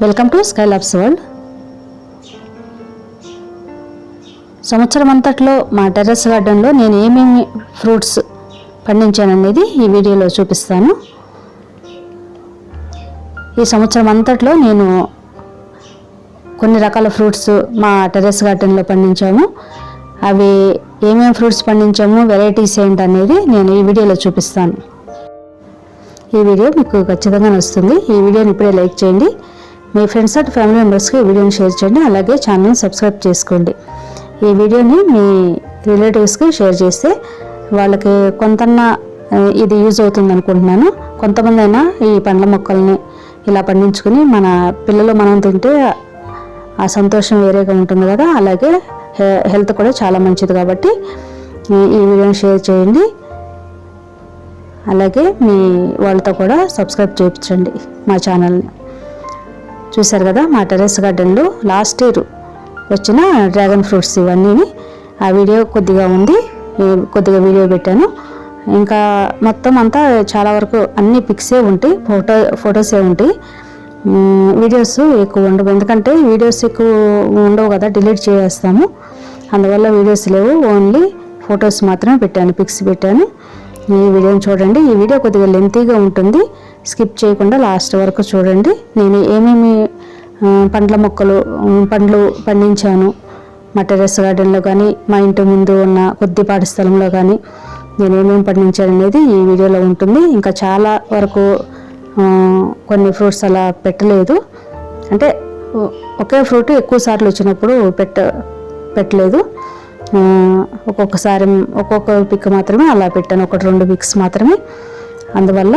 Welcome to Skylabs world. సంవత్సరం అంతట్లో మా టెర్రస్ గార్డెన్లో నేను ఏమేమి ఫ్రూట్స్ పండించాననేది ఈ వీడియోలో చూపిస్తాను. ఈ సంవత్సరం అంతట్లో నేను కొన్ని రకాల ఫ్రూట్స్ మా టెర్రస్ గార్డెన్లో పండించాము. అవి ఏమేమి ఫ్రూట్స్ పండించాము, వెరైటీస్ ఏంటనేది నేను ఈ వీడియోలో చూపిస్తాను. ఈ వీడియో మీకు ఖచ్చితంగా నచ్చుతుంది. ఈ వీడియోని ఇప్పుడే లైక్ చేయండి. మీ ఫ్రెండ్స్ అండ్ ఫ్యామిలీ మెంబర్స్కి ఈ వీడియోని షేర్ చేయండి. అలాగే ఛానల్ని సబ్స్క్రైబ్ చేసుకోండి. ఈ వీడియోని మీ రిలేటివ్స్కి షేర్ చేస్తే వాళ్ళకి కొంతన్నా ఇది యూజ్ అవుతుంది అనుకుంటున్నాను. కొంతమంది అయినా ఈ పండ్ల మొక్కల్ని ఇలా పండించుకుని మన పిల్లలు మనం తింటే ఆ సంతోషం వేరేగా ఉంటుంది కదా. అలాగే హెల్త్ కూడా చాలా మంచిది కాబట్టి ఈ వీడియోని షేర్ చేయండి. అలాగే మీ వాళ్ళతో కూడా సబ్స్క్రైబ్ చేయించండి మా ఛానల్ని. చూశారు కదా మా టెర్రస్ గార్డెన్లో లాస్ట్ ఇయర్ వచ్చిన డ్రాగన్ ఫ్రూట్స్ ఇవన్నీ. ఆ వీడియో కొద్దిగా ఉంది, కొద్దిగా వీడియో పెట్టాను. ఇంకా మొత్తం అంతా చాలా వరకు అన్ని పిక్సే ఉంటాయి, ఫొటోసే ఉంటాయి. వీడియోస్ ఎక్కువ ఉండవు, ఎందుకంటే వీడియోస్ ఎక్కువ ఉండవు కదా, డిలీట్ చేసేస్తాము. అందువల్ల వీడియోస్ లేవు, ఓన్లీ ఫొటోస్ మాత్రమే పెట్టాను, పిక్స్ పెట్టాను. ఈ వీడియోని చూడండి. ఈ వీడియో కొద్దిగా లెంతీగా ఉంటుంది, స్కిప్ చేయకుండా లాస్ట్ వరకు చూడండి. నేను ఏమేమి పండ్లు పండించాను మా టెర్రస్ గార్డెన్లో కానీ, మా ఇంటి ముందు ఉన్న కొద్దిపాటి స్థలంలో కానీ నేను ఏమేమి పండించాను అనేది ఈ వీడియోలో ఉంటుంది. ఇంకా చాలా వరకు కొన్ని ఫ్రూట్స్ అలా పెట్టలేదు, అంటే ఒకే ఫ్రూట్ ఎక్కువ సార్లు వచ్చినప్పుడు పెట్టలేదు. ఒక్కొక్కసారి ఒక్కొక్క పిక్ మాత్రమే అలా పెట్టాను, 1-2 పిక్స్ మాత్రమే. అందువల్ల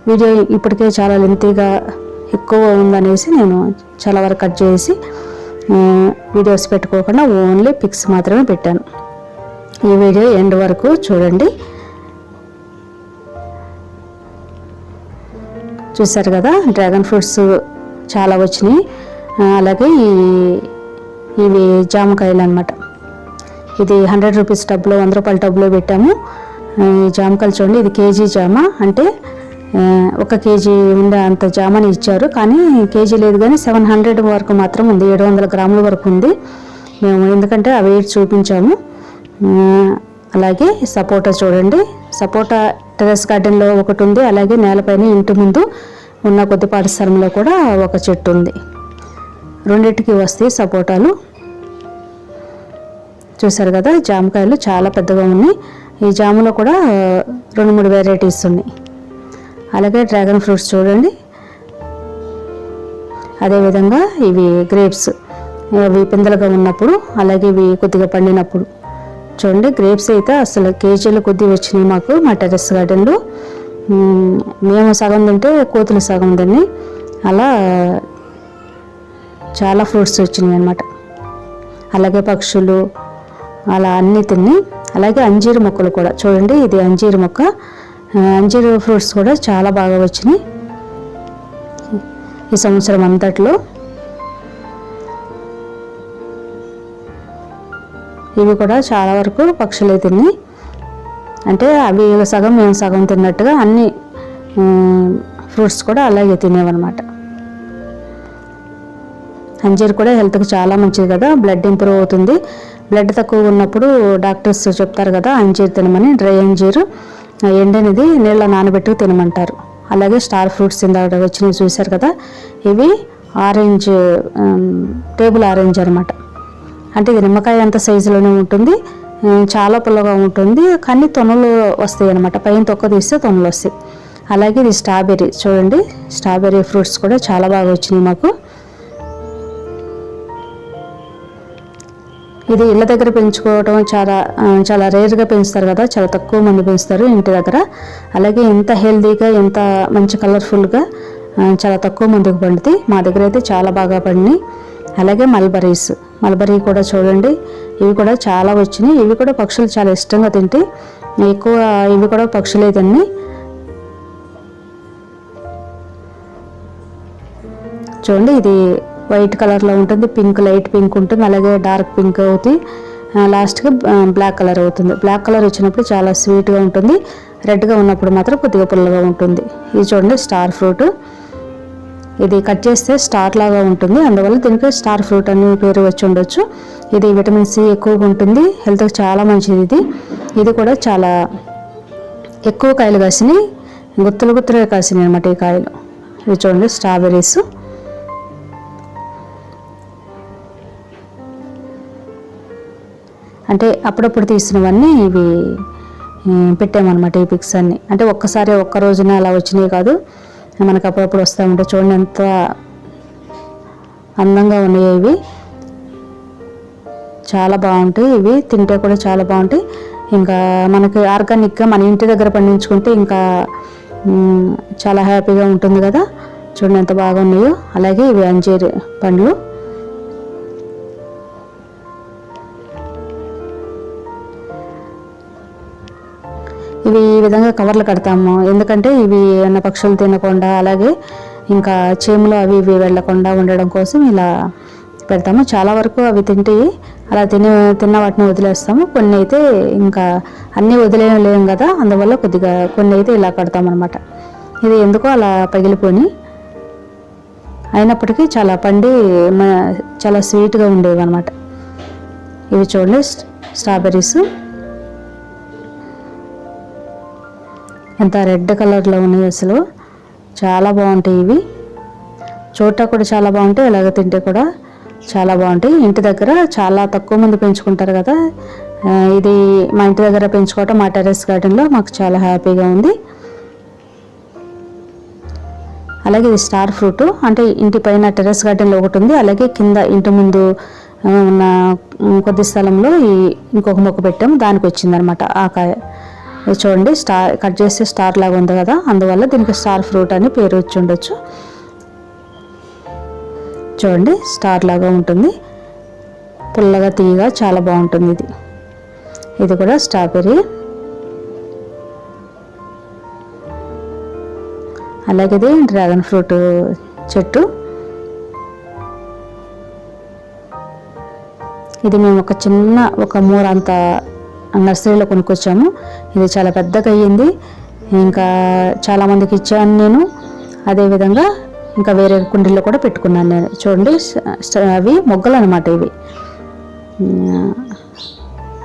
వీడియో ఇప్పటికే చాలా లెంతీగా ఎక్కువ ఉందనేసి నేను చాలా వరకు కట్ చేసి వీడియోస్ పెట్టుకోకుండా ఓన్లీ పిక్స్ మాత్రమే పెట్టాను. ఈ వీడియో ఎండ్ వరకు చూడండి. చూసారు కదా డ్రాగన్ ఫ్రూట్స్ చాలా వచ్చినాయి. అలాగే ఇవి జామకాయలు అన్నమాట. ఇది 100 రూపీస్ టబ్లో, 100 రూపాయల టబ్లో పెట్టాము. ఈ జామకాయలు చూడండి, ఇది కేజీ జామ, అంటే 1 కేజీ ఉండే అంత జామని ఇచ్చారు. కానీ కేజీ లేదు, కానీ 700 వరకు మాత్రం ఉంది, 700 గ్రాముల వరకు ఉంది. మేము ఎందుకంటే ఆ వెయిట్ చూపించాము. అలాగే సపోటా చూడండి, సపోటా టెర్రస్ గార్డెన్లో ఒకటి ఉంది. అలాగే నేలపైన ఇంటి ముందు ఉన్న కొద్దిపాటి స్థలంలో కూడా ఒక చెట్టు ఉంది. రెండింటికి వస్తాయి సపోటాలు. చూసారు కదా జామకాయలు చాలా పెద్దగా ఉన్నాయి. ఈ జాములో కూడా 2-3 వెరైటీస్ ఉన్నాయి. అలాగే డ్రాగన్ ఫ్రూట్స్ చూడండి. అదేవిధంగా ఇవి గ్రేప్స్, అవి పిందలుగా ఉన్నప్పుడు, అలాగే ఇవి కొద్దిగా పండినప్పుడు. చూడండి గ్రేప్స్ అయితే అసలు కేజీలు కొద్ది వచ్చినాయి మాకు మా టెర్రస్ గార్డెన్లో. మేము సగం తింటే కోతులు సగం తిని అలా చాలా ఫ్రూట్స్ వచ్చినాయి అన్నమాట. అలాగే పక్షులు అలా అన్నీ తిని. అలాగే అంజీరు మొక్కలు కూడా చూడండి, ఇది అంజీరు మొక్క. అంజీరు ఫ్రూట్స్ కూడా చాలా బాగా వచ్చినాయి ఈ సంవత్సరం అంతట్లో. ఇవి కూడా చాలా వరకు పక్షులే తిని, అంటే అవి సగం మేము సగం తిన్నట్టుగా అన్ని ఫ్రూట్స్ కూడా అలాగే తినేవన్నమాట. అంజీరు కూడా హెల్త్కి చాలా మంచిది కదా, బ్లడ్ ఇంప్రూవ్ అవుతుంది. బ్లడ్ తక్కువ ఉన్నప్పుడు డాక్టర్స్ చెప్తారు కదా అంజీరు తినమని. డ్రై అంజీరు ఎండనిది నీళ్ళ నానబెట్టుకు తినమంటారు. అలాగే స్టార్ ఫ్రూట్స్ ఇందాక వచ్చినవి చూశారు కదా, ఇవి ఆరెంజ్, టేబుల్ ఆరెంజ్ అనమాట. అంటే ఇది నిమ్మకాయ అంత సైజులోనే ఉంటుంది, చాలా పుల్లగా ఉంటుంది, కానీ తొనలు వస్తాయి అనమాట. పైన తొక్క తీస్తే తొనలు వస్తాయి. అలాగే ఇది స్ట్రాబెర్రీ చూడండి, స్ట్రాబెర్రీ ఫ్రూట్స్ కూడా చాలా బాగా వచ్చినాయి మాకు. ఇది ఇళ్ళ దగ్గర పెంచుకోవడం చాలా రేర్గా పెంచుతారు కదా, చాలా తక్కువ మంది పెంచుతారు ఇంటి దగ్గర. అలాగే ఎంత హెల్తీగా, ఎంత మంచి కలర్ఫుల్గా చాలా తక్కువ మందికి పండుతాయి. మా దగ్గర అయితే చాలా బాగా పండినాయి. అలాగే మల్బరీ కూడా చూడండి, ఇవి కూడా చాలా వచ్చినాయి. ఇవి కూడా పక్షులు చాలా ఇష్టంగా తింటాయి, ఎక్కువ ఇవి కూడా పక్షులే తిన్నాయి. చూడండి ఇది వైట్ కలర్లో ఉంటుంది, పింక్, లైట్ పింక్ ఉంటుంది, అలాగే డార్క్ పింక్ అవుతుంది, లాస్ట్కి బ్లాక్ కలర్ అవుతుంది. బ్లాక్ కలర్ వచ్చినప్పుడు చాలా స్వీట్గా ఉంటుంది, రెడ్గా ఉన్నప్పుడు మాత్రం కొద్దిగా పుల్లగా ఉంటుంది. ఇది చూడండి స్టార్ ఫ్రూట్. ఇది కట్ చేస్తే స్టార్ లాగా ఉంటుంది, అందువల్ల దీనికి స్టార్ ఫ్రూట్ అని పేరు వచ్చి ఉండొచ్చు. ఇది విటమిన్ సి ఎక్కువగా ఉంటుంది, హెల్త్కి చాలా మంచిది. ఇది కూడా చాలా ఎక్కువ కాయలు కాసినాయి, గుత్తులు గుత్తులుగా కాసినాయి అనమాట ఈ కాయలు. ఇవి చూడండి స్ట్రాబెర్రీస్. అంటే అప్పుడప్పుడు తీసినవన్నీ ఇవి పెట్టామన్నమాట, ఈ పిక్స్ అన్నీ. అంటే ఒక్కసారి ఒక్క రోజున అలా వచ్చినాయి కాదు, మనకు అప్పుడప్పుడు వస్తూ ఉంటాయి. చూడండి ఎంత అందంగా ఉన్నాయి ఇవి, చాలా బాగుంటాయి. ఇవి తింటే కూడా చాలా బాగుంటాయి. ఇంకా మనకి ఆర్గానిక్గా మన ఇంటి దగ్గర పండించుకుంటే ఇంకా చాలా హ్యాపీగా ఉంటుంది కదా. చూడండి ఎంత బాగా ఉన్నాయో. అలాగే ఇవి అంజీర్ పండ్లు. ఇవి ఈ విధంగా కవర్లు కడతాము, ఎందుకంటే ఇవి ఏమైనా పక్షులు తినకుండా, అలాగే ఇంకా చీమలు అవి ఇవి వెళ్ళకుండా ఉండడం కోసం ఇలా పెడతాము. చాలా వరకు అవి తింటే అలా తిన్న వాటిని వదిలేస్తాము, కొన్ని అయితే ఇంకా అన్నీ వదిలేయలేము కదా, అందువల్ల కొద్దిగా కొన్ని అయితే ఇలా కడతామన్నమాట. ఇది ఎందుకో అలా పగిలిపోయి అయినప్పటికీ చాలా పండి చాలా స్వీట్గా ఉండేవి అనమాట. ఇవి చూడండి స్ట్రాబెర్రీస్ ఎంత రెడ్ కలర్లో ఉన్నాయి, అసలు చాలా బాగుంటాయి. ఇవి చూడటం కూడా చాలా బాగుంటాయి, అలాగే తింటే కూడా చాలా బాగుంటాయి. ఇంటి దగ్గర చాలా తక్కువ మంది పెంచుకుంటారు కదా, ఇది మా ఇంటి దగ్గర పెంచుకోవటం మా టెర్రస్ గార్డెన్లో మాకు చాలా హ్యాపీగా ఉంది. అలాగే ఇది స్టార్ ఫ్రూట్, అంటే ఇంటి పైన టెర్రస్ గార్డెన్లో ఒకటి ఉంది, అలాగే కింద ఇంటి ముందు ఉన్న కొద్ది స్థలంలో ఇంకొక మొక్క పెట్టాము, దానికి వచ్చిందనమాట ఆ కాయ. చూడండి స్టార్ కట్ చేస్తే స్టార్ లాగా ఉంది కదా, అందువల్ల దీనికి స్టార్ ఫ్రూట్ అని పేరు వచ్చి ఉండొచ్చు. చూడండి స్టార్ లాగా ఉంటుంది, పుల్లగా తీయగా చాలా బాగుంటుంది. ఇది కూడా స్ట్రాబెర్రీ. అలాగే ఇది డ్రాగన్ ఫ్రూట్ చెట్టు. ఇది మేము ఒక మూరంత నర్సరీలో కొనుక్కొచ్చాము. ఇది చాలా పెద్దగా అయ్యింది, ఇంకా చాలామందికి ఇచ్చాను నేను. అదేవిధంగా ఇంకా వేరే కుండీల్లో కూడా పెట్టుకున్నాను నేను. చూడండి అవి మొగ్గలు అనమాట, ఇవి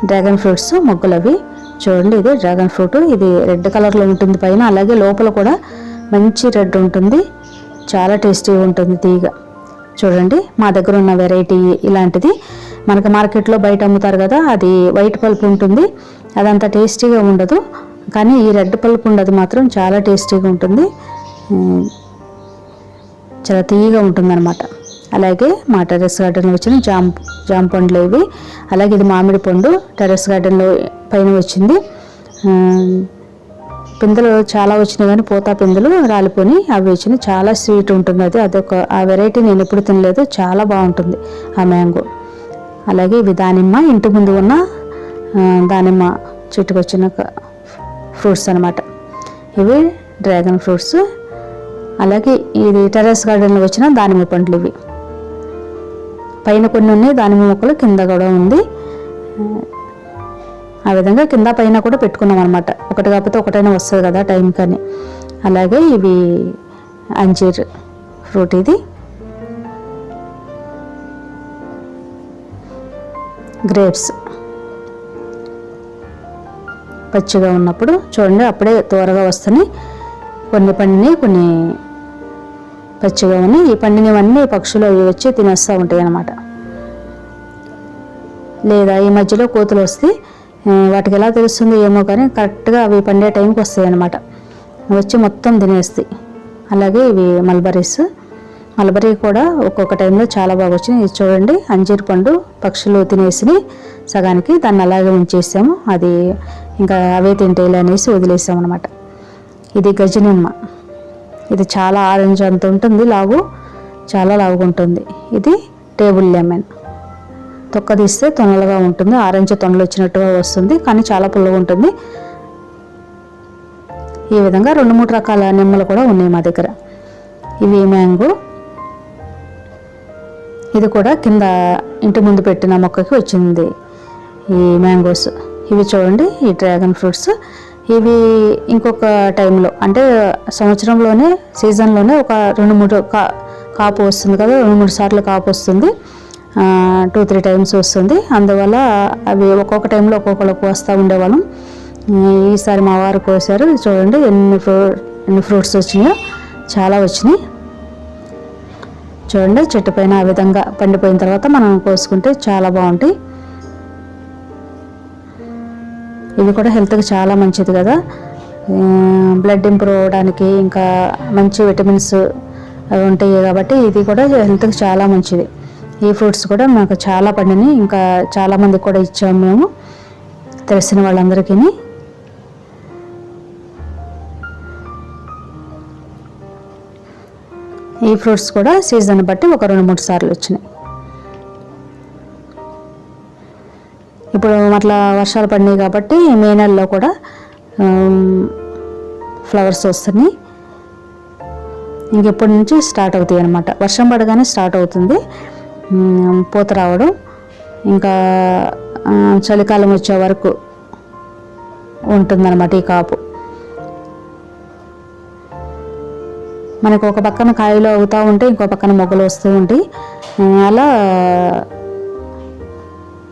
డ్రాగన్ ఫ్రూట్స్ మొగ్గలు అవి. చూడండి ఇది డ్రాగన్ ఫ్రూట్, ఇది రెడ్ కలర్లో ఉంటుంది పైన, అలాగే లోపల కూడా మంచి రెడ్ ఉంటుంది, చాలా టేస్టీగా ఉంటుంది తీగ. చూడండి మా దగ్గర ఉన్న వెరైటీ ఇలాంటిది. మనకు మార్కెట్లో బయట అమ్ముతారు కదా, అది వైట్ పల్ప్ ఉంటుంది, అదంత టేస్టీగా ఉండదు. కానీ ఈ రెడ్ పల్ప్ ఉండదు మాత్రం చాలా టేస్టీగా ఉంటుంది, చాలా తీయగా ఉంటుందన్నమాట. అలాగే మా టెర్రస్ గార్డెన్లో వచ్చిన జామ పండ్లు ఇవి. అలాగే ఇది మామిడి పండు టెర్రస్ గార్డెన్లో పైన వచ్చింది. పిందెలు చాలా వచ్చినాయి కానీ పోతా పిందెలు రాలిపోయి అవి వచ్చినాయి. చాలా స్వీట్ ఉంటుంది అదొక ఆ వెరైటీ నేను ఎప్పుడు తినలేదు, చాలా బాగుంటుంది ఆ మ్యాంగో. అలాగే ఇవి దానిమ్మ, ఇంటి ముందు ఉన్న దానిమ్మ చెట్టుకు వచ్చిన ఫ్రూట్స్ అనమాట. ఇవి డ్రాగన్ ఫ్రూట్స్. అలాగే ఇది టెర్రస్ గార్డెన్లో వచ్చిన దానిమ్మ పండ్లు. ఇవి పైన కొన్ని ఉన్నాయి దానిమ్మ మొక్కలు, కింద కూడా ఉంది. ఆ విధంగా కింద పైన కూడా పెట్టుకున్నాం అనమాట, ఒకటి కాకపోతే ఒకటైనా వస్తుంది కదా టైం కానీ. అలాగే ఇవి అంజీర్ ఫ్రూట్, ఇది గ్రేప్స్. పచ్చిగా ఉన్నప్పుడు చూడండి అప్పుడే త్వరగా వస్తున్నాయి, కొన్ని పండినాయి కొన్ని పచ్చిగా ఉన్నాయి. ఈ పండినవన్నీ పక్షులు అవి వచ్చి తినేస్తూ ఉంటాయి అన్నమాట. లేదా ఈ మధ్యలో కోతులు వస్తే వాటికి ఎలా తెలుస్తుంది ఏమో కానీ కరెక్ట్గా అవి పండే టైంకి వస్తాయి అన్నమాట, వచ్చి మొత్తం తినేస్తాయి. అలాగే ఇవి మల్బరీ కూడా ఒక్కొక్క టైంలో చాలా బాగా వచ్చినాయి. ఇది చూడండి అంజీర్ పండు పక్షులు తినేసి సగానికి దాన్ని అలాగే ఉంచేసాము, అది ఇంకా అవే తింటేలే అనేసి వదిలేసాము అనమాట. ఇది గజనిమ్మ, ఇది చాలా ఆరెంజ్ అంత ఉంటుంది, చాలా లావుగా ఉంటుంది. ఇది టేబుల్ లెమన్, తొక్క తీస్తే తొనలుగా ఉంటుంది, ఆరెంజ్ తొనలు వచ్చినట్టుగా వస్తుంది కానీ చాలా పుల్లగా ఉంటుంది. ఈ విధంగా 2-3 రకాల నిమ్మలు కూడా ఉన్నాయి మా దగ్గర. ఇవి మ్యాంగో, ఇది కూడా కింద ఇంటి ముందు పెట్టిన మొక్కకి వచ్చింది ఈ మ్యాంగోస్. ఇవి చూడండి ఈ డ్రాగన్ ఫ్రూట్స్. ఇవి ఇంకొక టైంలో అంటే సంవత్సరంలోనే సీజన్లోనే ఒక 2-3 కాపు వస్తుంది కదా, 2-3 సార్లు కాపు వస్తుంది, 2-3 టైమ్స్ వస్తుంది. అందువల్ల అవి ఒక్కొక్క టైంలో ఒక్కొక్కరికి వస్తూ ఉండేవాళ్ళం. ఈసారి మా వారు కోసారు. చూడండి ఎన్ని ఫ్రూట్స్ వచ్చినాయో, చాలా వచ్చినాయి. చూడండి చెట్టు పైన ఆ విధంగా పండిపోయిన తర్వాత మనం కోసుకుంటే చాలా బాగుంటాయి. ఇవి కూడా హెల్త్కి చాలా మంచిది కదా, బ్లడ్ ఇంప్రూవ్ అవ్వడానికి ఇంకా మంచి విటమిన్స్ ఉంటాయి కాబట్టి ఇది కూడా హెల్త్కి చాలా మంచిది. ఈ ఫ్రూట్స్ కూడా మాకు చాలా పండినాయి, ఇంకా చాలామందికి కూడా ఇచ్చాము మేము, తెలిసిన వాళ్ళందరికీ. ఈ ఫ్రూట్స్ కూడా సీజన్ బట్టి ఒక 2-3 సార్లు వచ్చినాయి. ఇప్పుడు అట్లా వర్షాలు పడినాయి కాబట్టి మే నెలలో కూడా ఫ్లవర్స్ వస్తున్నాయి. ఇంకెప్పటి నుంచి స్టార్ట్ అవుతాయి అన్నమాట. వర్షం పడగానే స్టార్ట్ అవుతుంది పూత రావడం. ఇంకా చలికాలం వచ్చే వరకు ఉంటుందన్నమాట ఈ కాపు. మనకు ఒక పక్కన కాయలు అవుతూ ఉంటే ఇంకో పక్కన మొగ్గలు వస్తూ ఉంటాయి. అలా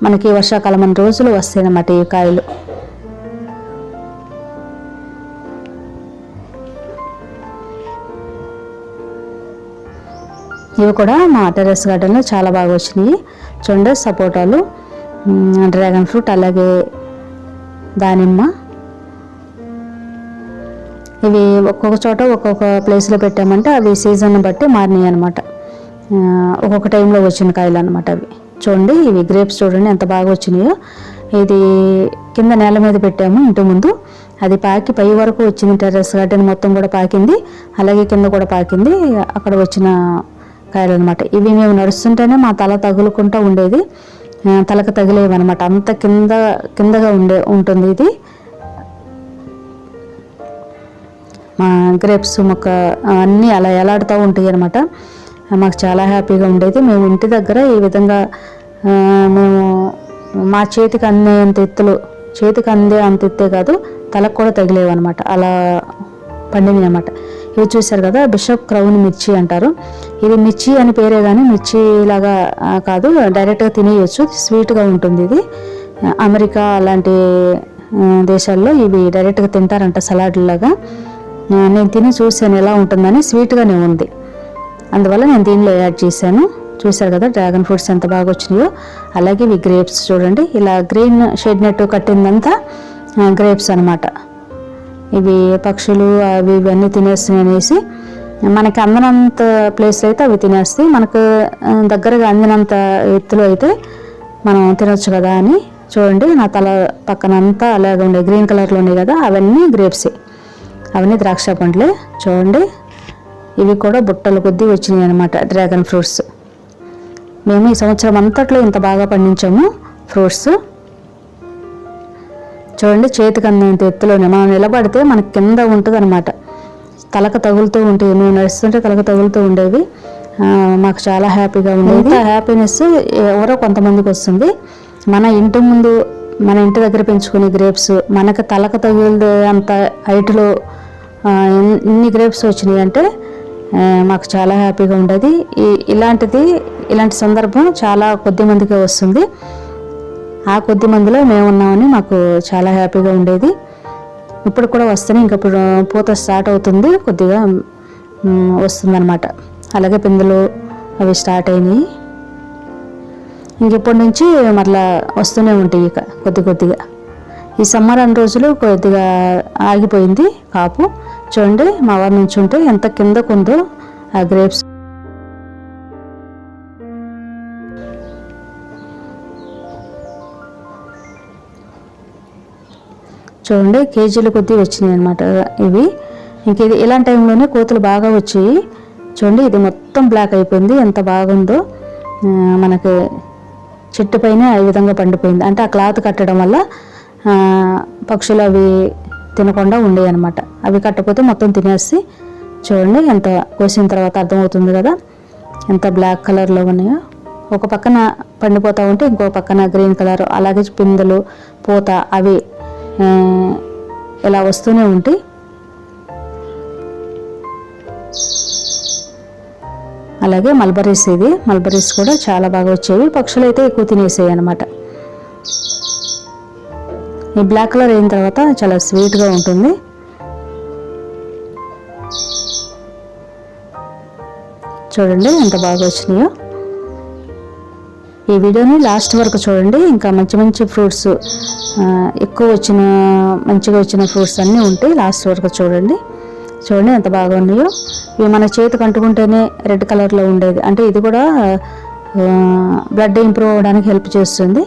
మనకి వర్షాకాలం అన్ని రోజులు వస్తాయి అన్నమాట ఈ కాయలు. ఇవి కూడా మా టెర్రస్ గార్డెన్లో చాలా బాగా వచ్చినాయి. చూడండి సపోటాలు, డ్రాగన్ ఫ్రూట్, అలాగే దానిమ్మ. ఇవి ఒక్కొక్క చోట ఒక్కొక్క ప్లేస్లో పెట్టామంటే అవి సీజన్ బట్టి మారినాయి అనమాట. ఒక్కొక్క టైంలో వచ్చిన కాయలు అనమాట అవి. చూడండి ఇవి గ్రేప్స్ చూడండి ఎంత బాగా వచ్చినాయో. ఇది కింద నేల మీద పెట్టాము ఇంటి ముందు, అది పాకి పై వరకు వచ్చింది. టెర్రస్ గార్డెన్ మొత్తం కూడా పాకింది, అలాగే కింద కూడా పాకింది. అక్కడ వచ్చిన కాయలు అనమాట ఇవి. మేము నడుస్తుంటేనే మా తల తగులుకుంటూ ఉండేది, తలకు తగిలేవన్నమాట. అంత కిందగా ఉంటుంది ఇది. మా గ్రేప్స్ మొక్క అన్నీ అలా ఎలాడుతూ ఉంటాయి అనమాట. మాకు చాలా హ్యాపీగా ఉండేది. మేము ఇంటి దగ్గర ఈ విధంగా మేము మా చేతికి అందేంత ఎత్తులు, చేతికి అంత ఎత్తే కాదు తలకు కూడా తగిలేవు అనమాట, అలా పండినాయి అనమాట. ఇవి చూశారు కదా, బిషప్ క్రౌన్ మిర్చి అంటారు. ఇది మిర్చి అని పేరే కానీ మిర్చి లాగా కాదు, డైరెక్ట్గా తినేయచ్చు, స్వీట్గా ఉంటుంది ఇది. అమెరికా అలాంటి దేశాల్లో ఇవి డైరెక్ట్గా తింటారంట సలాడ్ లాగా. నేను తిని చూశాను ఎలా ఉంటుందని, స్వీట్గానే ఉంది. అందువల్ల నేను దీనిలో యాడ్ చేశాను. చూశారు కదా డ్రాగన్ ఫ్రూట్స్ ఎంత బాగా వచ్చినాయో. అలాగే ఇవి గ్రేప్స్ చూడండి, ఇలా గ్రీన్ షేడ్ నెట్ కట్టిందంతా గ్రేప్స్ అనమాట. ఇవి పక్షులు అవి ఇవన్నీ తినేస్తున్నాయి అనేసి, మనకి అందనంత ప్లేస్ అయితే అవి తినేస్తాయి, మనకు దగ్గరగా అందినంత ఎత్తులో అయితే మనం తినొచ్చు కదా అని. చూడండి నా తల పక్కన అంతా అలాగే ఉండే గ్రీన్ కలర్లో ఉన్నాయి కదా, అవన్నీ గ్రేప్సే, అవన్నీ ద్రాక్ష పండ్లే. చూడండి ఇవి కూడా బుట్టల కొద్దీ వచ్చినాయి అనమాట డ్రాగన్ ఫ్రూట్స్. మేము ఈ సంవత్సరం అంతట్లో ఇంత బాగా పండించాము ఫ్రూట్స్. చూడండి చేతికి అందంత ఎత్తులోనే మనం నిలబడితే మనకి కింద ఉంటుంది అనమాట, తలకు తగులుతూ ఉంటాయి. మేము నడుస్తుంటే తలకు తగులుతూ ఉండేవి. మాకు చాలా హ్యాపీగా ఉండేది. హ్యాపీనెస్ ఎవరో కొంతమందికి వస్తుంది. మన ఇంటి ముందు మన ఇంటి దగ్గర పెంచుకునే గ్రేప్స్ మనకు తలకు తగిలే అంత హైట్లో ఇన్ని గ్రేప్స్ వచ్చినాయి అంటే మాకు చాలా హ్యాపీగా ఉండేది. ఇలాంటి సందర్భం చాలా కొద్ది మందికి వస్తుంది. ఆ కొద్ది మందిలో మేము ఉన్నామని మాకు చాలా హ్యాపీగా ఉండేది. ఇప్పుడు కూడా వస్తున్నాయి, ఇంకప్పుడు పూత స్టార్ట్ అవుతుంది, కొద్దిగా వస్తుందన్నమాట. అలాగే పిందెలు అవి స్టార్ట్ అయినాయి. ఇంకెప్పటి నుంచి మరలా వస్తూనే ఉంటాయి ఇక కొద్దిగా. ఈ సమ్మర్ అన్ని రోజులు కొద్దిగా ఆగిపోయింది కాపు. చూడండి మా వారి నుంచి ఉంటే ఎంత కిందకు ఉందో ఆ గ్రేప్స్. చూడండి కేజీల కొద్దీ వచ్చినాయి అనమాట ఇవి. ఇంక ఇది ఇలాంటి టైంలోనే కోతులు బాగా వచ్చాయి. చూడండి ఇది మొత్తం బ్లాక్ అయిపోయింది, ఎంత బాగుందో. మనకి చెట్టు పైన ఈ విధంగా పండిపోయింది అంటే ఆ క్లాత్ కట్టడం వల్ల పక్షులు అవి తినకుండా ఉండేవి అనమాట. అవి కట్టకపోతే మొత్తం తినేసి. చూడండి ఎంత కోసిన తర్వాత అర్థమవుతుంది కదా ఎంత బ్లాక్ కలర్లో ఉన్నాయో. ఒక పక్కన పండిపోతూ ఉంటే ఇంకో పక్కన గ్రీన్ కలర్, అలాగే పిందెలు పూత అవి ఇలా వస్తూనే ఉంటాయి. అలాగే మల్బరీస్, ఇది మల్బరీస్ కూడా చాలా బాగా వచ్చేవి. పక్షులు అయితే ఎక్కువ తినేసాయి అన్నమాట. ఈ బ్లాక్ కలర్ అయిన తర్వాత చాలా స్వీట్గా ఉంటుంది. చూడండి ఎంత బాగా వచ్చినాయో. ఈ వీడియోని లాస్ట్ వరకు చూడండి. ఇంకా మంచి మంచి ఫ్రూట్స్, మంచిగా వచ్చిన ఫ్రూట్స్ అన్నీ ఉంటాయి. లాస్ట్ వరకు చూడండి. చూడండి ఎంత బాగా ఉన్నాయో. ఇవి మన చేతికి అంటుకుంటేనే రెడ్ కలర్లో ఉండేది. అంటే ఇది కూడా బ్లడ్ ఇంప్రూవ్ అవ్వడానికి హెల్ప్ చేస్తుంది.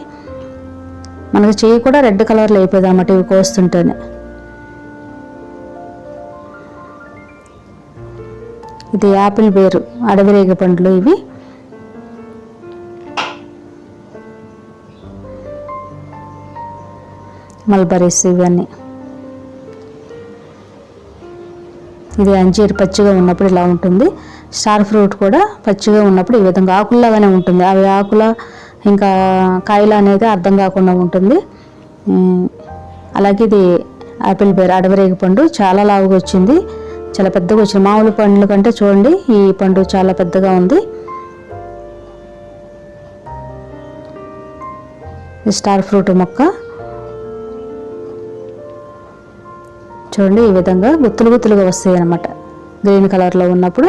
మనకి చెయ్యి కూడా రెడ్ కలర్లో అయిపోయింది అన్నమాట ఇవి కోస్తుంటేనే. ఇది యాపిల్ బేరు, అడవి రేగి పండ్లు ఇవి. మల్బరీస్ ఇవన్నీ. ఇది అంజీర్ పచ్చిగా ఉన్నప్పుడు ఇలా ఉంటుంది. స్టార్ ఫ్రూట్ కూడా పచ్చిగా ఉన్నప్పుడు ఈ విధంగా ఆకుల్లాగానే ఉంటుంది. అవి ఆకుల ఇంకా కాయలు అనేది అర్థం కాకుండా ఉంటుంది. అలాగే ఇది యాపిల్ బేర్, అడవిరేగి పండు చాలా లావుగా వచ్చింది, చాలా పెద్దగా వచ్చింది. మామూలు పండ్ల కంటే చూడండి ఈ పండు చాలా పెద్దగా ఉంది. స్టార్ ఫ్రూట్ మొక్క చూడండి ఈ విధంగా గుత్తులు గుత్తులుగా వస్తాయి అన్నమాట గ్రీన్ కలర్లో ఉన్నప్పుడు.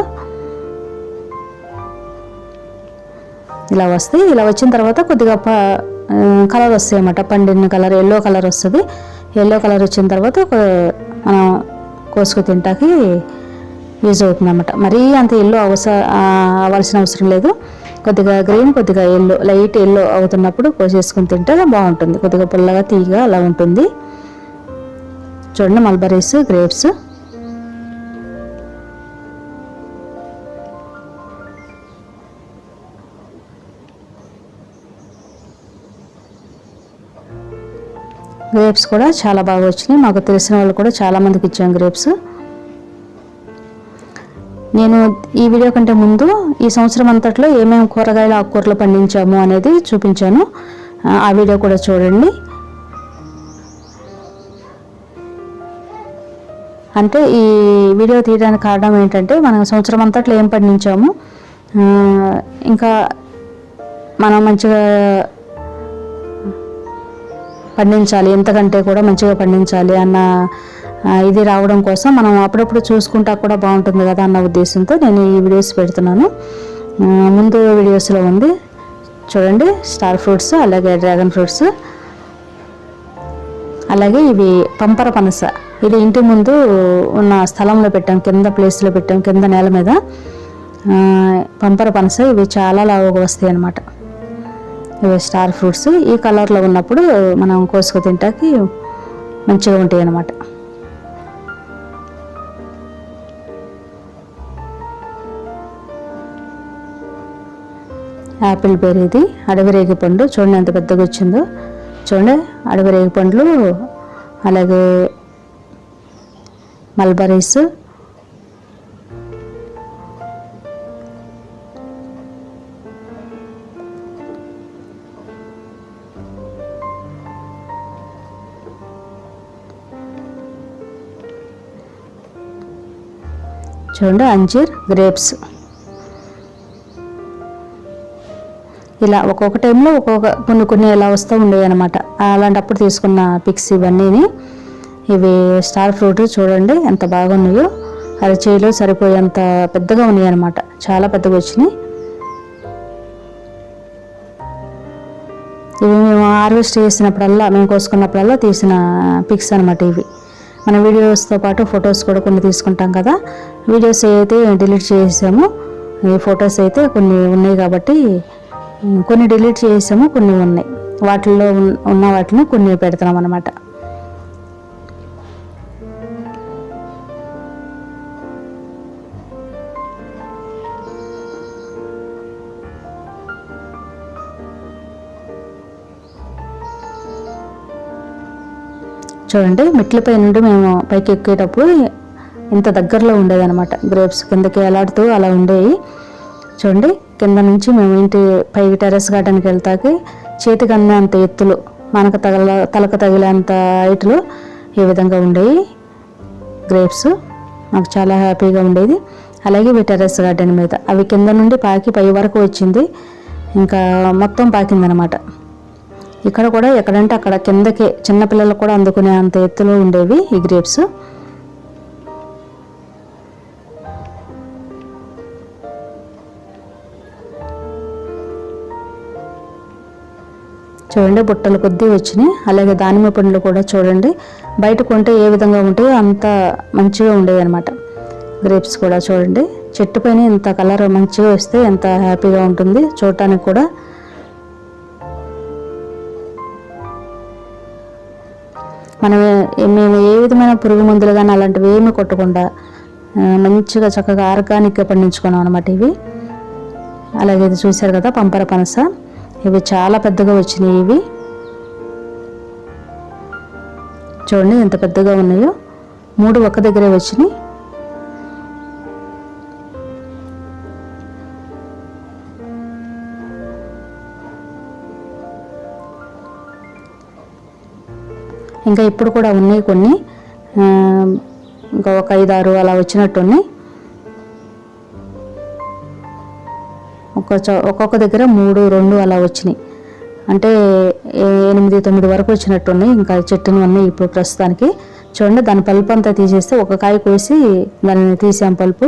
ఇలా వస్తాయి. ఇలా వచ్చిన తర్వాత కొద్దిగా కలర్ వస్తాయి అన్నమాట, పండిన కలర్, ఎల్లో కలర్ వస్తుంది. ఎల్లో కలర్ వచ్చిన తర్వాత మనం కోసుకు తింటాకి యూజ్ అవుతుంది అన్నమాట. మరీ అంత ఎల్లో అవ్వాల్సిన అవసరం లేదు. కొద్దిగా గ్రీన్, కొద్దిగా ఎల్లో, లైట్ ఎల్లో అవుతున్నప్పుడు కోసేసుకుని తింటే బాగుంటుంది. కొద్దిగా పుల్లగా తీయగా అలా ఉంటుంది. చూడండి మల్బరీస్, గ్రేప్స్. గ్రేప్స్ కూడా చాలా బాగా వచ్చినాయి. మాకు తెలిసిన వాళ్ళు కూడా చాలా మందికి ఇచ్చాం గ్రేప్స్. నేను ఈ వీడియో కంటే ముందు ఈ సంవత్సరం అంతట్లో ఏమేమి కూరగాయలు, ఆకుకూరలు పండించాము అనేది చూపించాను. ఆ వీడియో కూడా చూడండి. అంటే ఈ వీడియో తీయడానికి కారణం ఏంటంటే మనం సంవత్సరం అంతట్లో ఏం పండించాము, ఇంకా మనం మంచిగా పండించాలి, ఎంతకంటే కూడా మంచిగా పండించాలి అన్న ఇది రావడం కోసం మనం అప్పుడప్పుడు చూసుకుంటా కూడా బాగుంటుంది కదా అన్న ఉద్దేశంతో నేను ఈ వీడియోస్ పెడుతున్నాను. ముందు వీడియోస్లో ఉంది చూడండి స్టార్ ఫ్రూట్స్, అలాగే డ్రాగన్ ఫ్రూట్స్. అలాగే ఇవి పంపర పనస. ఇది ఇంటి ముందు ఉన్న స్థలంలో పెట్టాం, కింద ప్లేస్లో పెట్టాం, కింద నేల మీద. పంపర పనస ఇవి చాలా లావుగా వస్తాయి అన్నమాట. ఇవి స్టార్ ఫ్రూట్స్. ఈ కలర్లో ఉన్నప్పుడు మనం కోసుకు తింటాకి మంచిగా ఉంటాయి అన్నమాట. యాపిల్ బేర్, ఇది అడవి రేగి పండు. చూడండి ఎంత పెద్దగా వచ్చిందో. చూడండి అడవి రేగి పండ్లు, అలాగే మల్బరీస్, చూడండి అంజీర్, గ్రేప్స్. ఇలా ఒక్కొక్క టైంలో కొన్ని ఎలా వస్తూ ఉండేవి అనమాట. అలాంటప్పుడు తీసుకున్న పిక్స్ ఇవన్నీ. ఇవి స్టార్ ఫ్రూట్ చూడండి ఎంత బాగున్నాయో. అరచేయిలో సరిపోయేంత పెద్దగా ఉన్నాయి అనమాట, చాలా పెద్దగా వచ్చినాయి. ఇవి మేము హార్వెస్ట్ చేసినప్పుడల్లా, మేము కోసుకున్నప్పుడల్లా తీసిన పిక్స్ అనమాట ఇవి. మన వీడియోస్తో పాటు ఫొటోస్ కూడా కొన్ని తీసుకుంటాం కదా. వీడియోస్ అయితే డిలీట్ చేసాము, ఈ ఫొటోస్ అయితే కొన్ని ఉన్నాయి కాబట్టి కొన్ని డిలీట్ చేసాము, కొన్ని ఉన్నాయి. వాటిల్లో ఉన్న వాటిని కొన్ని పెడుతున్నాం అన్నమాట. చూడండి మెట్లపై నుండి మేము పైకి ఎక్కేటప్పుడు ఇంత దగ్గరలో ఉండేదన్నమాట. గ్రేప్స్ కిందకి ఎలాడుతూ అలా ఉండేవి. చూడండి కింద నుంచి మేము ఇంటి పైకి టెర్రస్ గార్డెన్కి వెళ్తాకి చేతికి అంత ఎత్తులు, మనకు తలకు తగిలేంత హైట్లో ఈ విధంగా ఉండేవి గ్రేప్స్. నాకు చాలా హ్యాపీగా ఉండేది. అలాగే ఇవి టెర్రస్ గార్డెన్ మీద అవి కింద నుండి పాకి పై వరకు వచ్చింది, ఇంకా మొత్తం పాకిందనమాట. ఇక్కడ కూడా ఎక్కడంటే అక్కడ కిందకి చిన్నపిల్లలు కూడా అందుకునే అంత ఎత్తులో ఉండేవి ఈ గ్రేప్స్. చూడండి బుట్టలు కొద్దీ వచ్చినాయి. అలాగే దానిమ్మ పండ్లు కూడా చూడండి బయట కొంటే ఏ విధంగా ఉంటాయో అంత మంచిగా ఉండేవి అనమాట. గ్రేప్స్ కూడా చూడండి చెట్టు పైన ఇంత కలర్ మంచిగా వస్తే ఎంత హ్యాపీగా ఉంటుంది చూడటానికి కూడా. మేము ఏ విధమైన పురుగు మందులు కానీ అలాంటివి ఏమి కొట్టకుండా మంచిగా చక్కగా ఆర్గానిక్గా పండించుకున్నాం అనమాట ఇవి. అలాగే ఇది చూశారు కదా పంపర పనస, ఇవి చాలా పెద్దగా వచ్చినాయి. ఇవి చూడండి ఎంత పెద్దగా ఉన్నాయో, 3 ఒక్క దగ్గరే వచ్చినాయి. ఇంకా ఇప్పుడు కూడా ఉన్నాయి కొన్ని, ఇంకా ఒక 5-6 అలా వచ్చినట్టున్నాయి. ఒక్కొక్క దగ్గర 3-2 అలా వచ్చినాయి, అంటే 8-9 వరకు వచ్చినట్టున్నాయి. ఇంకా చెట్టును ఉన్నాయి ఇప్పుడు ప్రస్తుతానికి. చూడండి దాని పల్పు అంతా తీసేస్తే ఒక కాయ కోసి దాన్ని తీసాం పల్పు.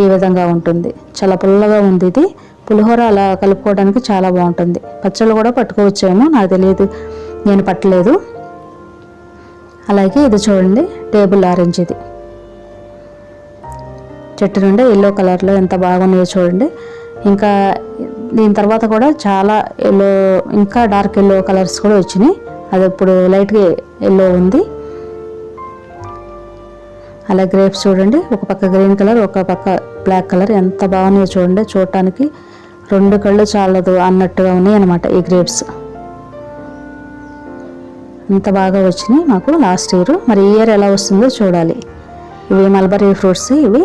ఈ విధంగా ఉంటుంది, చాలా పుల్లగా ఉంది. ఇది పులిహోర అలా కలుపుకోవడానికి చాలా బాగుంటుంది. పచ్చళ్ళు కూడా పట్టుకోవచ్చేమో, నాకు తెలియదు, నేను పట్టలేదు. అలాగే ఇది చూడండి టేబుల్ ఆరెంజ్, ఇది చెట్టు నుండి ఎల్లో కలర్లో ఎంత బాగున్నాయో చూడండి. ఇంకా దీని తర్వాత కూడా చాలా ఎల్లో, ఇంకా డార్క్ ఎల్లో కలర్స్ కూడా వచ్చినాయి. అది ఇప్పుడు లైట్గా ఎల్లో ఉంది. అలా గ్రేప్స్ చూడండి, ఒక పక్క గ్రీన్ కలర్, ఒక పక్క బ్లాక్ కలర్, ఎంత బాగున్నాయో చూడండి. చూడటానికి 2 కళ్ళు చాలదు అన్నట్టుగా ఉన్నాయి అన్నమాట ఈ గ్రేప్స్. ఇంత బాగా వచ్చినాయి మాకు లాస్ట్ ఇయర్. మరి ఈ ఇయర్ ఎలా వస్తుందో చూడాలి. ఇవి మల్బరీ ఫ్రూట్స్, ఇవి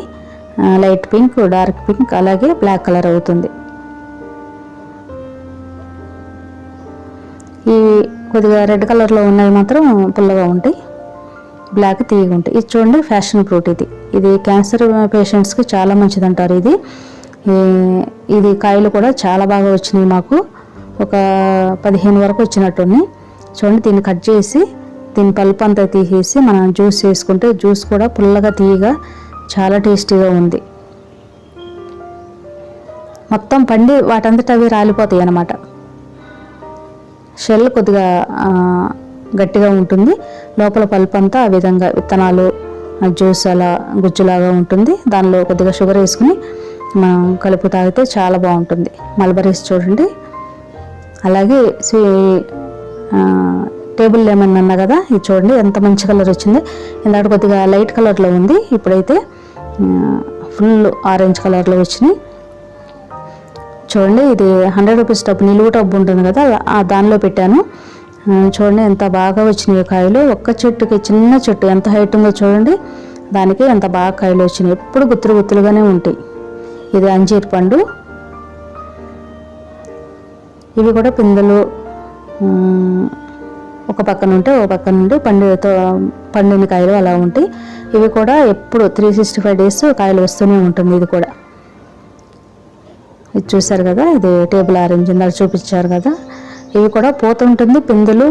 లైట్ పింక్, డార్క్ పింక్, అలాగే బ్లాక్ కలర్ అవుతుంది. ఈ కొద్దిగా రెడ్ కలర్లో ఉన్నవి మాత్రం పుల్లగా ఉంటాయి, బ్లాక్ తీయగా ఉంటాయి. ఇది చూడండి ఫ్యాషన్ ఫ్రూట్, ఇది క్యాన్సర్ పేషెంట్స్కి చాలా మంచిది అంటారు. ఇది కాయలు కూడా చాలా బాగా వచ్చినాయి మాకు, ఒక 15 వరకు వచ్చినట్టున్నాయి. చూడండి దీన్ని కట్ చేసి దీని పల్పు అంతా తీసేసి మనం జ్యూస్ చేసుకుంటే జ్యూస్ కూడా పుల్లగా తీయగా చాలా టేస్టీగా ఉంది. మొత్తం పండి వాటంతట అవి రాలిపోతాయి అన్నమాట. షెల్ కొద్దిగా గట్టిగా ఉంటుంది, లోపల పల్పు అంతా ఆ విధంగా విత్తనాలు జ్యూస్ అలా గుజ్జులాగా ఉంటుంది. దానిలో కొద్దిగా షుగర్ వేసుకుని మనం కలుపు తాగితే చాలా బాగుంటుంది. మల్బరీస్ చూడండి. అలాగే టేబుల్ లెమన్ అన్నా కదా, ఇది చూడండి ఎంత మంచి కలర్ వచ్చింది. ఇందాక కొద్దిగా లైట్ కలర్లో ఉంది, ఇప్పుడైతే ఫుల్ ఆరెంజ్ కలర్లో వచ్చినాయి. చూడండి ఇది 100 రూపీస్ టబ్, నిలువు టబ్ ఉంటుంది కదా, దానిలో పెట్టాను. చూడండి ఎంత బాగా వచ్చినాయి కాయలు. ఒక్క చెట్టుకి, చిన్న చెట్టు ఎంత హైట్ ఉందో చూడండి, దానికి ఎంత బాగా కాయలు వచ్చినాయి. ఎప్పుడు గుత్తులుగానే ఉంటాయి. ఇది అంజీర్ పండు, ఇవి కూడా పిందెలు ఒక పక్క నుండి ఒక పక్క నుండి పండిన కాయలు అలా ఉంటాయి. ఇవి కూడా ఎప్పుడు 365 డేస్ కాయలు వస్తూనే ఉంటుంది. ఇది కూడా ఇది చూసారు కదా, ఇది టేబుల్ ఆరెంజ్ ఇందాక చూపించారు కదా, ఇవి కూడా పూత ఉంటుంది. పిందెలు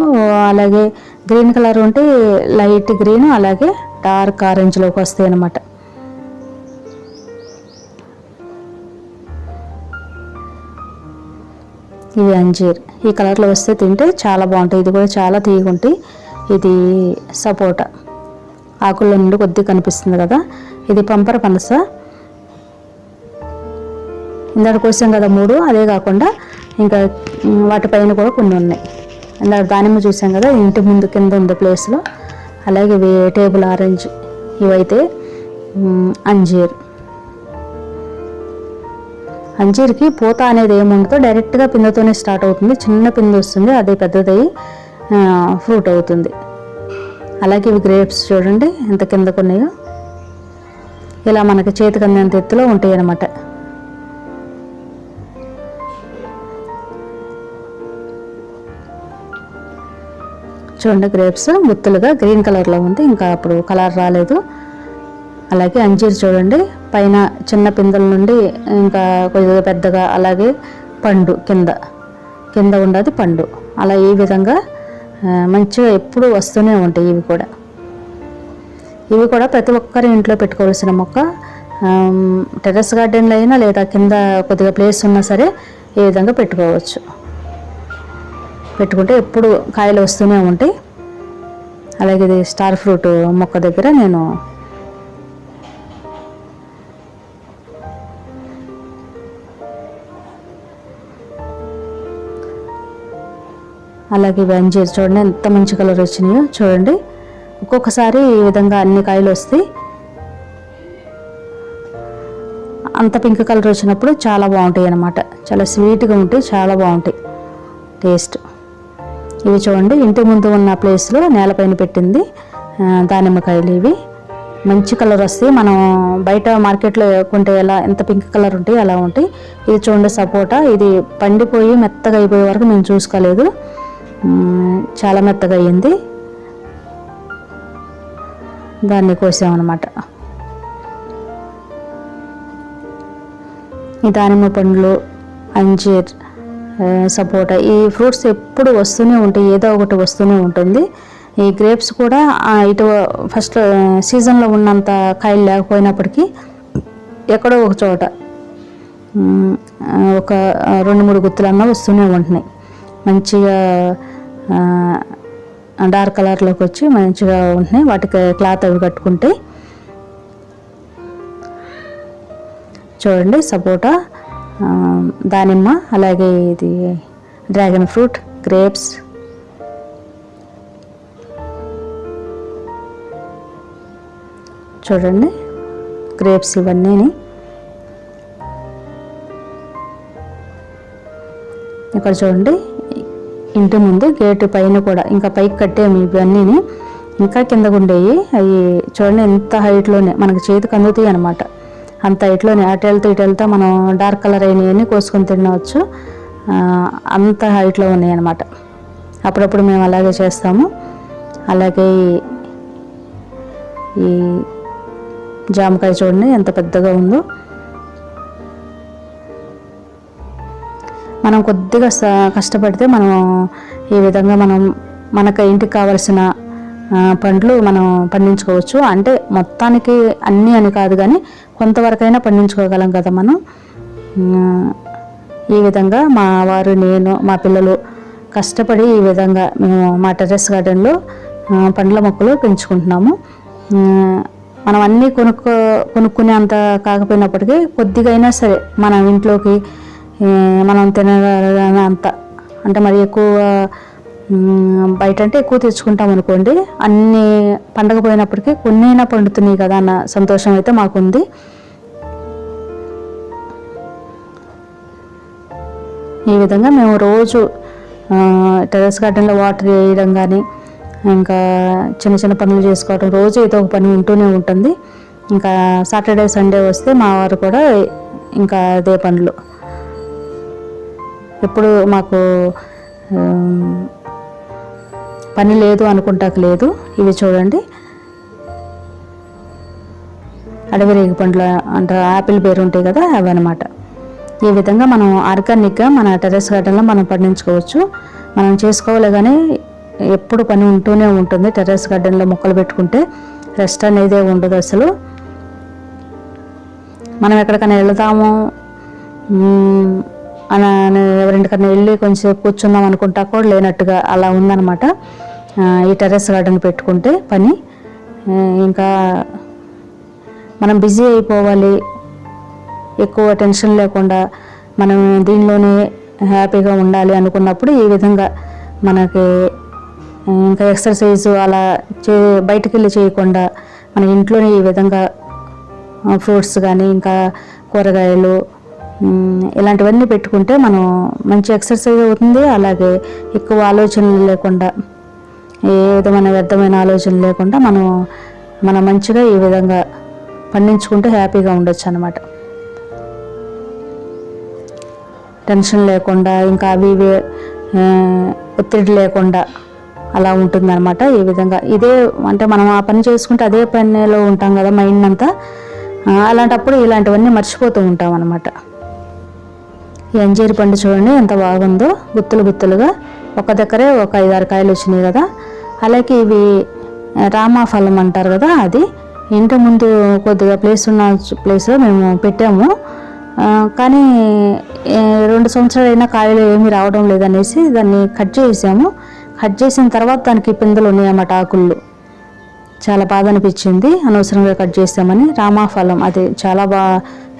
అలాగే గ్రీన్ కలర్ ఉంటే లైట్ గ్రీన్, అలాగే డార్క్ ఆరెంజ్లోకి వస్తాయి అన్నమాట. ఇవి అంజీర్, ఈ కలర్లో వస్తే తింటే చాలా బాగుంటాయి. ఇది కూడా చాలా తీయగుంటాయి. ఇది సపోటా, ఆకుల్లో నుండి కొద్దిగా కనిపిస్తుంది కదా. ఇది పంపర పనస, ఇందాక కోసాం కదా 3, అదే కాకుండా ఇంకా వాటిపైన కూడా కొన్ని ఉన్నాయి. ఇందాక దానిమ్మ చూసాం కదా, ఇంటి ముందు కింద ఉంది ప్లేస్లో. అలాగే ఇవి టేబుల్ ఆరెంజ్, ఇవైతే అంజీర్. అంజీర్కి పూత అనేది ఏముంటుందో డైరెక్ట్గా పిందెతోనే స్టార్ట్ అవుతుంది. చిన్న పిందె వస్తుంది, అదే పెద్దదై ఫ్రూట్ అవుతుంది. అలాగే ఇవి గ్రేప్స్ చూడండి ఎంత కిందకు ఉన్నాయో, ఇలా మనకి చేతికి అందేంత ఎత్తులో ఉంటాయి అన్నమాట. చూడండి గ్రేప్స్ గుత్తులుగా గ్రీన్ కలర్లో ఉంది, ఇంకా అప్పుడు కలర్ రాలేదు. అలాగే అంజీర్ చూడండి, పైన చిన్న పిందెల నుండి ఇంకా కొద్దిగా పెద్దగా, అలాగే పండు కింద ఉండదు పండు. అలా ఈ విధంగా మంచిగా ఎప్పుడు వస్తూనే ఉంటాయి. ఇవి కూడా ప్రతి ఒక్కరి ఇంట్లో పెట్టుకోవాల్సిన మొక్క. టెర్రస్ గార్డెన్లో అయినా లేదా కింద కొద్దిగా ప్లేస్ ఉన్నా సరే ఈ విధంగా పెట్టుకోవచ్చు. పెట్టుకుంటే ఎప్పుడు కాయలు వస్తూనే ఉంటాయి. అలాగే ఇది స్టార్ ఫ్రూట్ మొక్క దగ్గర నేను అలాగే అంజీర్ చూడండి ఎంత మంచి కలర్ వచ్చినాయో చూడండి. ఒక్కొక్కసారి ఈ విధంగా అన్ని కాయలు వస్తాయి. అంత పింక్ కలర్ వచ్చినప్పుడు చాలా బాగుంటాయి అన్నమాట. చాలా స్వీట్గా ఉంటాయి, చాలా బాగుంటాయి టేస్ట్. ఇవి చూడండి ఇంటి ముందు ఉన్న ప్లేస్లో నేలపైన పెట్టింది దానిమ్మకాయలు. ఇవి మంచి కలర్ వస్తాయి. మనం బయట మార్కెట్లో కొంటే ఎలా ఎంత పింక్ కలర్ ఉంటాయి అలా ఉంటాయి. ఇది చూడండి సపోటా, ఇది పండిపోయి మెత్తగా అయిపోయే వరకు మేము చూసుకోలేదు, చాలా మెత్తగా అయ్యింది. దాన్ని కోసామన్నమాట. ఈ దానిమ్మ పండ్లు, అంజీర్, సపోటా, ఈ ఫ్రూట్స్ ఎప్పుడు వస్తూనే ఉంటాయి, ఏదో ఒకటి వస్తూనే ఉంటుంది. ఈ గ్రేప్స్ కూడా ఇటు ఫస్ట్ సీజన్లో ఉన్నంత కాయలు లేకపోయినప్పటికీ ఎక్కడో ఒక చోట ఒక 2-3 గుత్తులన్నా వస్తూనే ఉంటున్నాయి. మంచిగా డార్క్ కలర్లోకి వచ్చి మంచిగా ఉంటున్నాయి. వాటికి క్లాత్ అవి కట్టుకుంటే చూడండి సపోటా, దానిమ్మ, అలాగే ఇది డ్రాగన్ ఫ్రూట్, గ్రేప్స్. చూడండి గ్రేప్స్ ఇవన్నీ. ఇక్కడ చూడండి ఇంటి ముందు గేటు పైన కూడా ఇంకా పైకి కట్టేమి ఇవన్నీ, ఇంకా కిందకు ఉండేవి. అవి చూడండి ఎంత హైట్లోనే మనకు చేతికి అందుతాయి అనమాట. అంత హైట్లోనే అటు వెళ్తా మనం డార్క్ కలర్ అయినవన్నీ కోసుకొని తినవచ్చు, అంత హైట్లో ఉన్నాయి అన్నమాట. అప్పుడప్పుడు మేము అలాగే చేస్తాము. అలాగే ఈ జామకాయ చూడండి ఎంత పెద్దగా ఉందో. మనం కొద్దిగా కష్టపడితే మనం ఈ విధంగా మనకు ఇంటికి కావలసిన పండ్లు మనం పండించుకోవచ్చు. అంటే మొత్తానికి అన్నీ అని కాదు, కానీ కొంతవరకైనా పండించుకోగలం కదా మనం. ఈ విధంగా మా వారు, నేను, మా పిల్లలు కష్టపడి ఈ విధంగా మేము మా టెర్రస్ గార్డెన్లో పండ్ల మొక్కలు పెంచుకుంటున్నాము. మనం అన్నీ కొనుక్కునే అంత కాకపోయినప్పటికీ కొద్దిగా అయినా సరే మన ఇంట్లోకి మనం తినగలంత, అంటే మరి ఎక్కువ బయట అంటే ఎక్కువ తెచ్చుకుంటాం అనుకోండి, అన్నీ పండగపోయినప్పటికీ కొన్నైనా పండుతున్నాయి కదా అన్న సంతోషం అయితే మాకుంది. ఈ విధంగా మేము రోజు టెర్రస్ గార్డెన్లో వాటర్ వేయడం కానీ, ఇంకా చిన్న చిన్న పనులు చేసుకోవడం, రోజు ఏదో ఒక పని ఉంటూనే ఉంటుంది. ఇంకా సాటర్డే సండే వస్తే మా వారు కూడా ఇంకా అదే పనులు. ఎప్పుడు మాకు పని లేదు అనుకుంటాక లేదు. ఇవి చూడండి అడవి రేగి పండ్లు అంటే యాపిల్ పేరు ఉంటాయి కదా, అవి అనమాట. ఈ విధంగా మనం ఆర్గానిక్గా మన టెర్రస్ గార్డెన్లో మనం పండించుకోవచ్చు. మనం చేసుకోవాలి కానీ ఎప్పుడు పని ఉంటూనే ఉంటుంది. టెర్రస్ గార్డెన్లో మొక్కలు పెట్టుకుంటే రెస్ట్ అనేది ఉండదు అసలు. మనం ఎక్కడికైనా వెళ్తాము అని ఎవరింటికన్నా వెళ్ళి కొంచెం కూర్చుందాం అనుకుంటా కూడా లేనట్టుగా అలా ఉందన్నమాట ఈ టెర్రస్ గార్డెన్ పెట్టుకుంటే పని. ఇంకా మనం బిజీ అయిపోవాలి, ఎక్కువ టెన్షన్ లేకుండా మనం దీనిలోనే హ్యాపీగా ఉండాలి అనుకున్నప్పుడు ఈ విధంగా మనకి ఇంకా ఎక్సర్సైజు అలా బయటికి వెళ్ళి చేయకుండా మన ఇంట్లోనే ఈ విధంగా ఫ్రూట్స్ కానీ ఇంకా కూరగాయలు ఇలాంటివన్నీ పెట్టుకుంటే మనం మంచి ఎక్సర్సైజ్ అవుతుంది. అలాగే ఎక్కువ ఆలోచనలు లేకుండా, ఏ విధమైన వ్యర్థమైన ఆలోచనలు లేకుండా మనం మంచిగా ఈ విధంగా పండించుకుంటే హ్యాపీగా ఉండొచ్చు అన్నమాట. టెన్షన్ లేకుండా, ఇంకా అవి ఒత్తిడి లేకుండా అలా ఉంటుందన్నమాట. ఈ విధంగా ఇదే అంటే మనం ఆ పని చేసుకుంటే అదే పనిలో ఉంటాం కదా మైండ్ అంతా. అలాంటప్పుడు ఇలాంటివన్నీ మర్చిపోతూ ఉంటాం అన్నమాట. ఈ అంజీరు పండు చూడండి ఎంత బాగుందో, గుత్తులు గుత్తులుగా ఒక దగ్గరే ఒక 5-6 కాయలు వచ్చినాయి కదా. అలాగే ఇవి రామాఫలం అంటారు కదా, అది ఇంటి ముందు కొద్దిగా ఉన్న ప్లేస్లో మేము పెట్టాము. కానీ 2 సంవత్సరాలైనా కాయలు ఏమీ రావడం లేదనేసి దాన్ని కట్ చేసాము. కట్ చేసిన తర్వాత దానికి పిందెలు ఉన్నాయన్నమాట, ఆకుళ్ళు. చాలా బాధ అనిపించింది అనవసరంగా కట్ చేసామని. రామాఫలం అది చాలా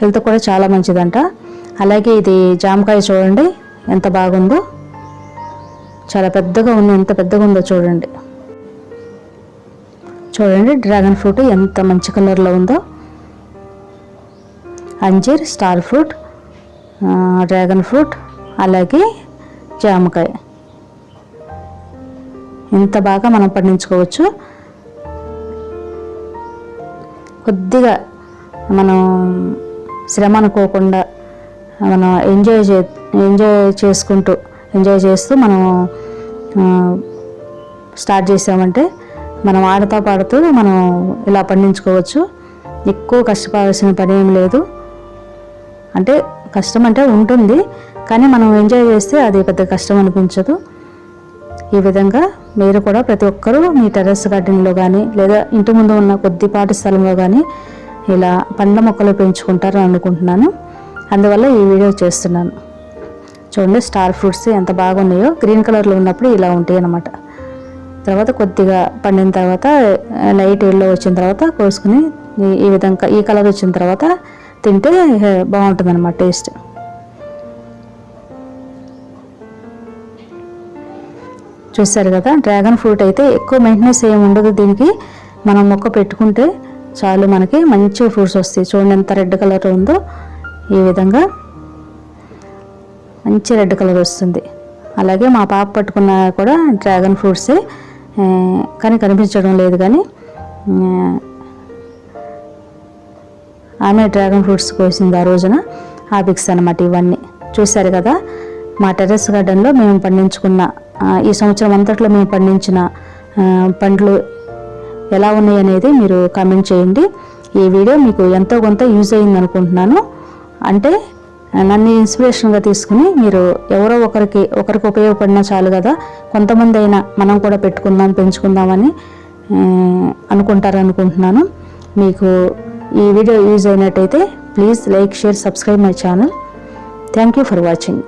హెల్త్ కూడా చాలా మంచిదంట. అలాగే ఇది జామకాయ చూడండి ఎంత బాగుందో, చాలా పెద్దగా ఉంది. ఎంత పెద్దగా ఉందో చూడండి. డ్రాగన్ ఫ్రూట్ ఎంత మంచి కలర్లో ఉందో. అంజీర్, స్టార్ ఫ్రూట్, డ్రాగన్ ఫ్రూట్, అలాగే జామకాయ ఎంత బాగా మనం పండించుకోవచ్చు. కొద్దిగా మనం శ్రమ అనుకోకుండా మనం ఎంజాయ్ చేస్తూ మనం స్టార్ట్ చేసామంటే మనం ఆడుతూ పాడుతూ మనం ఇలా పండించుకోవచ్చు. ఎక్కువ కష్టపడాల్సిన పని ఏం లేదు. అంటే కష్టం అంటే ఉంటుంది, కానీ మనం ఎంజాయ్ చేస్తే అది పెద్ద కష్టం అనిపించదు. ఈ విధంగా మీరు కూడా ప్రతి ఒక్కరూ మీ టెర్రస్ గార్డెన్లో కానీ లేదా ఇంటి ముందు ఉన్న కొద్దిపాటి స్థలంలో కానీ ఇలా పండ్ల మొక్కలు పెంచుకుంటారని అనుకుంటున్నాను. అందువల్ల ఈ వీడియో చేస్తున్నాను. చూడండి స్టార్ ఫ్రూట్స్ ఎంత బాగున్నాయో. గ్రీన్ కలర్లో ఉన్నప్పుడు ఇలా ఉంటాయి అన్నమాట. తర్వాత కొద్దిగా పండిన తర్వాత లైట్ ఎల్లో వచ్చిన తర్వాత కోసుకుని ఈ విధంగా ఈ కలర్ వచ్చిన తర్వాత తింటే బాగుంటుంది అన్నమాట టేస్ట్. చూస్తారు కదా, డ్రాగన్ ఫ్రూట్ అయితే ఎక్కువ మెయింటెనెన్స్ ఏమి ఉండదు దీనికి. మనం మొక్క పెట్టుకుంటే చాలు మనకి మంచి ఫ్రూట్స్ వస్తాయి. చూడండి ఎంత రెడ్ కలర్ ఉందో. ఈ విధంగా మంచి రెడ్ కలర్ వస్తుంది. అలాగే మా పాప పట్టుకున్న కూడా డ్రాగన్ ఫ్రూట్సే, కానీ కనిపించడం లేదు. కానీ ఆమె డ్రాగన్ ఫ్రూట్స్ కోసింది ఆ రోజున. ఆ పిక్స్ అన్నమాట ఇవన్నీ. చూశారు కదా, మా టెర్రస్ గార్డెన్లో మేము పండించుకున్న ఈ సంవత్సరం అంతట్లో మేము పండించిన పండ్లు ఎలా ఉన్నాయి అనేది మీరు కామెంట్ చేయండి. ఈ వీడియో మీకు ఎంతో కొంత యూజ్ అయింది అనుకుంటున్నాను. అంటే నన్ను ఇన్స్పిరేషన్గా తీసుకుని మీరు ఎవరో ఒకరికి ఉపయోగపడినా చాలు కదా, కొంతమంది అయినా మనం కూడా పెట్టుకుందాం పెంచుకుందామని అనుకుంటున్నాను. మీకు ఈ వీడియో యూజ్ అయినట్టయితే please like, share, subscribe my channel. Thank you for watching.